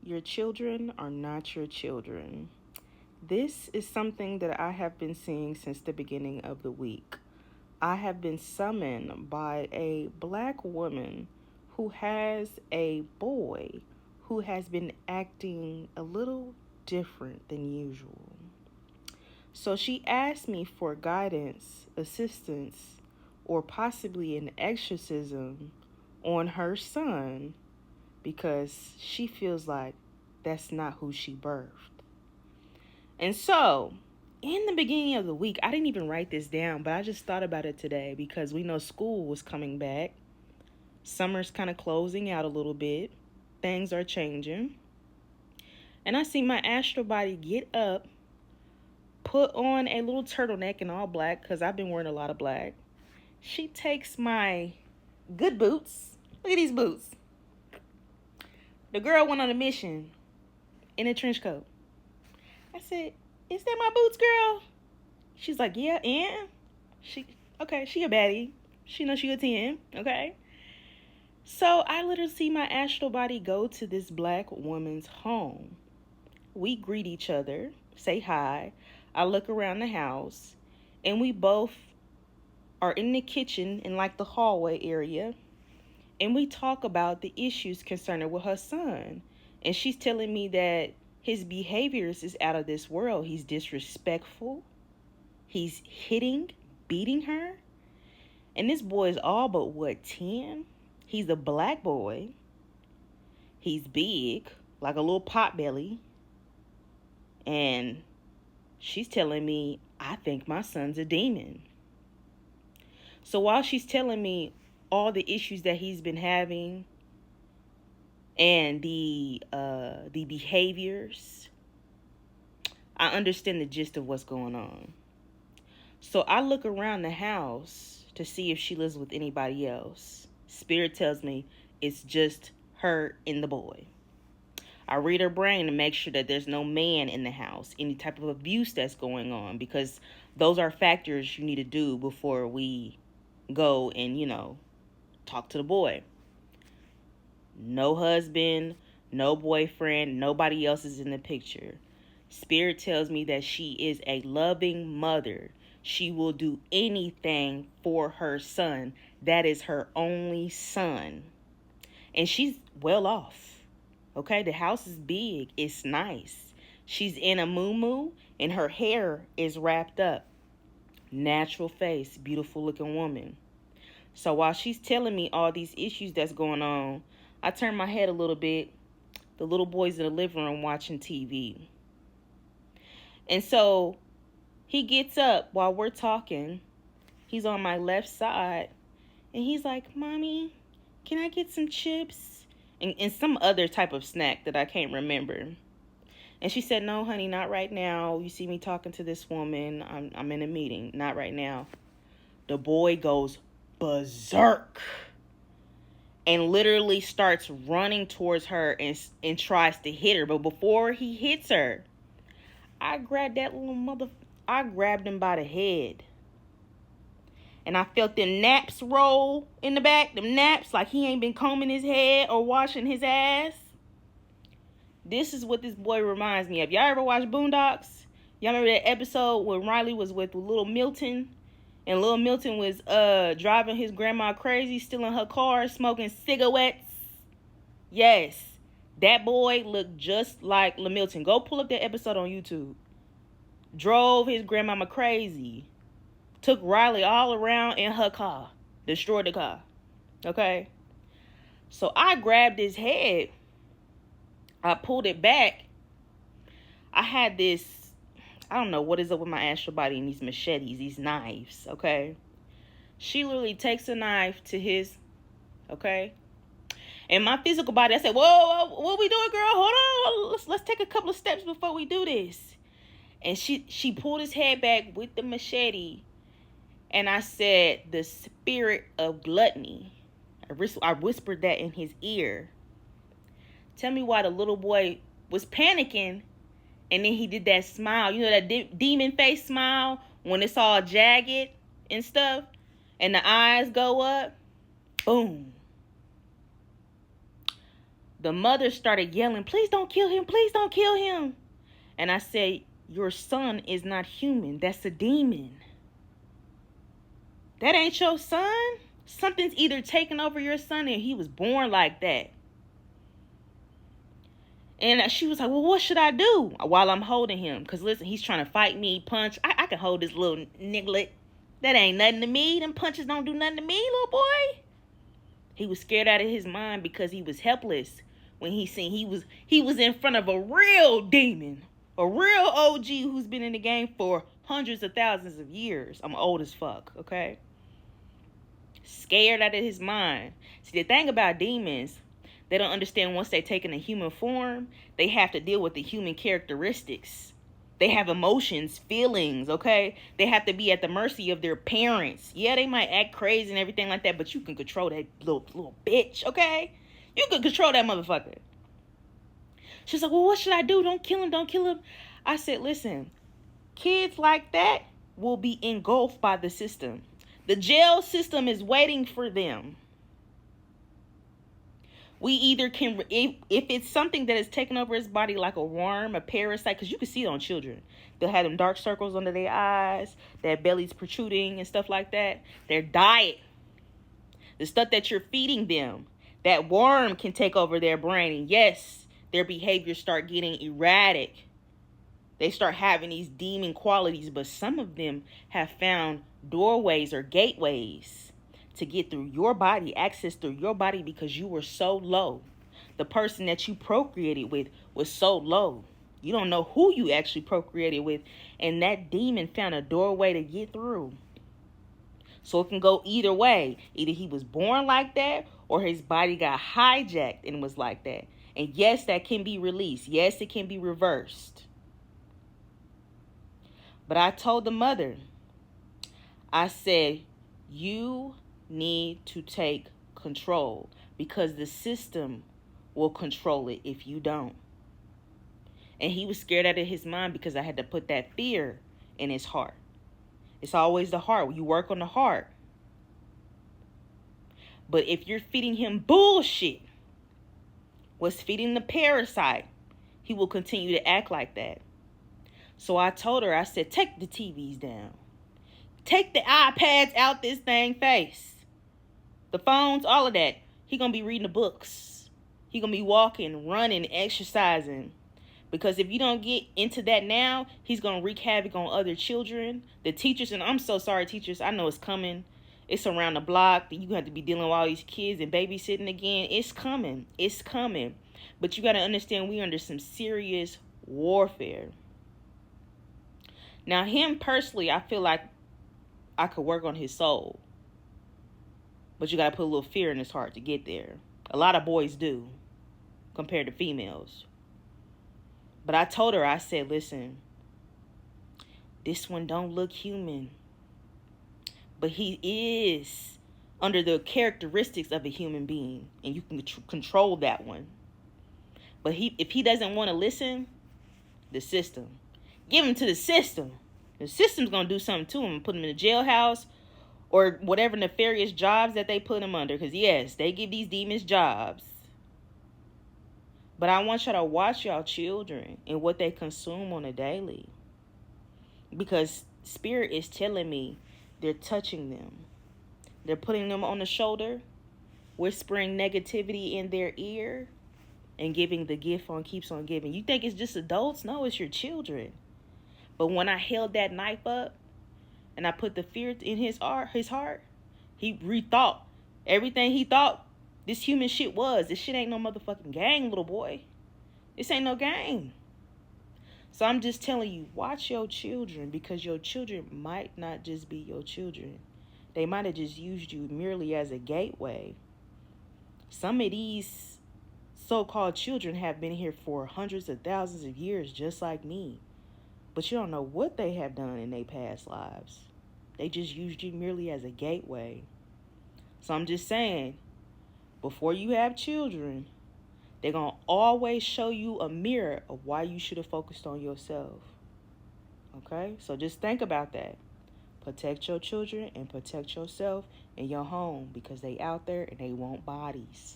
Your children are not your children. This is something that I have been seeing since the beginning of the week. I have been summoned by a black woman who has a boy who has been acting a little different than usual. So she asked me for guidance, assistance, or possibly an exorcism on her son because she feels like that's not who she birthed. And so, in the beginning of the week, I didn't even write this down, but I just thought about it today because we know school was coming back. Summer's kind of closing out a little bit. Things are changing. And I see my astral body get up, put on a little turtleneck in all black because I've been wearing a lot of black. She takes my good boots. Look at these boots. The girl went on a mission in a trench coat. I said, "Is that my boots, girl?" She's like, "Yeah, and she a baddie. She knows she a 10, okay?" So I literally see my astral body go to this black woman's home. We greet each other, say hi. I look around the house, and we both are in the kitchen in like the hallway area, and we talk about the issues concerning with her son. And she's telling me that his behaviors is out of this world. He's disrespectful. He's hitting, beating her. And this boy is all but what, 10? He's a black boy. He's big, like a little pot belly. And she's telling me, I think my son's a demon. So while she's telling me all the issues that he's been having and the behaviors, I understand the gist of what's going on. So I look around the house to see if she lives with anybody else. Spirit tells me it's just her and the boy. I read her brain to make sure that there's no man in the house, any type of abuse that's going on, because those are factors you need to do before we go and, talk to the boy. No husband, no boyfriend, nobody else is in the picture. Spirit tells me that she is a loving mother. She will do anything for her son. That is her only son. And she's well off. Okay, the house is big. It's nice. She's in a muumuu and her hair is wrapped up. Natural face, beautiful looking woman. So while she's telling me all these issues that's going on, I turn my head a little bit. The little boy's in the living room watching TV. And so he gets up while we're talking. He's on my left side. And he's like, "Mommy, can I get some chips?" And some other type of snack that I can't remember. And she said, "No, honey, not right now. You see me talking to this woman. I'm in a meeting. Not right now." The boy goes berserk and literally starts running towards her and tries to hit her. But before he hits her, I grabbed that little I grabbed him by the head. And I felt them naps roll in the back. Them naps like he ain't been combing his head or washing his ass. This is what this boy reminds me of. Y'all ever watch Boondocks? Y'all remember that episode when Riley was with little Milton? And little Milton was driving his grandma crazy, stealing her car, smoking cigarettes. Yes. That boy looked just like Lil Milton. Go pull up that episode on YouTube. Drove his grandmama crazy. Took Riley all around in her car. Destroyed the car. Okay? So I grabbed his head. I pulled it back. I had this, I don't know what is up with my astral body and these machetes, these knives, okay? She literally takes a knife to his, okay? And my physical body, I said, whoa, what we doing, girl? Hold on. Let's take a couple of steps before we do this. And she pulled his head back with the machete. And I said, the spirit of gluttony. I whispered that in his ear. Tell me why the little boy was panicking. And then he did that smile. You know that demon face smile? When it's all jagged and stuff. And the eyes go up. Boom. The mother started yelling, please don't kill him, please don't kill him. And I said, your son is not human. That's a demon. That ain't your son. Something's either taken over your son and he was born like that. And she was like, well, what should I do while I'm holding him? Because listen, he's trying to fight me, punch. I can hold this little nigglet. That ain't nothing to me. Them punches don't do nothing to me, little boy. He was scared out of his mind because he was helpless when he seen he was in front of a real demon, a real OG who's been in the game for hundreds of thousands of years. I'm old as fuck, okay? Scared out of his mind. See, the thing about demons, they don't understand once they take in a human form, they have to deal with the human characteristics. They have emotions, feelings, okay? They have to be at the mercy of their parents. Yeah, they might act crazy and everything like that, but you can control that little bitch, okay? You can control that motherfucker. She's like, well, what should I do? Don't kill him, don't kill him. I said, listen, kids like that will be engulfed by the system. The jail system is waiting for them. We either can, if it's something that is taking over his body like a worm, a parasite, because you can see it on children. They'll have them dark circles under their eyes, their bellies protruding and stuff like that. Their diet, the stuff that you're feeding them, that worm can take over their brain. And yes, their behaviors start getting erratic. They start having these demon qualities, but some of them have found doorways or gateways to get through your body, access through your body, because you were so low. The person that you procreated with was so low. You don't know who you actually procreated with, and that demon found a doorway to get through. So it can go either way. Either he was born like that, or his body got hijacked and was like that. And yes, that can be released. Yes, it can be reversed. But I told the mother, I said, you need to take control, because the system will control it if you don't. And he was scared out of his mind because I had to put that fear in his heart. It's always the heart. You work on the heart. But if you're feeding him bullshit, what's feeding the parasite, he will continue to act like that. So I told her, I said, take the TVs down. Take the iPads out this thing face. The phones, all of that. He gonna be reading the books. He gonna be walking, running, exercising. Because if you don't get into that now, he's gonna wreak havoc on other children. The teachers, and I'm so sorry, teachers. I know it's coming. It's around the block. You have to be dealing with all these kids and babysitting again. It's coming. It's coming. But you gotta understand, we under some serious warfare. Now, him personally, I feel like I could work on his soul. But you got to put a little fear in his heart to get there. A lot of boys do, compared to females. But I told her, I said, listen, this one don't look human. But he is under the characteristics of a human being. And you can control that one. But if he doesn't want to listen, the system. Give him to the system. The system's going to do something to him and put him in a jailhouse, or whatever nefarious jobs that they put him under. Because, yes, they give these demons jobs. But I want y'all to watch y'all children and what they consume on a daily. Because Spirit is telling me they're touching them. They're putting them on the shoulder, whispering negativity in their ear, and giving the gift on keeps on giving. You think it's just adults? No, it's your children. But when I held that knife up, and I put the fear in his heart, he rethought everything he thought this human shit was. This shit ain't no motherfucking gang, little boy. This ain't no gang. So I'm just telling you, watch your children, because your children might not just be your children. They might have just used you merely as a gateway. Some of these so-called children have been here for hundreds of thousands of years, just like me. But you don't know what they have done in their past lives. They just used you merely as a gateway. So I'm just saying, before you have children, they're going to always show you a mirror of why you should have focused on yourself. Okay? So just think about that. Protect your children and protect yourself and your home, because they out there and they want bodies.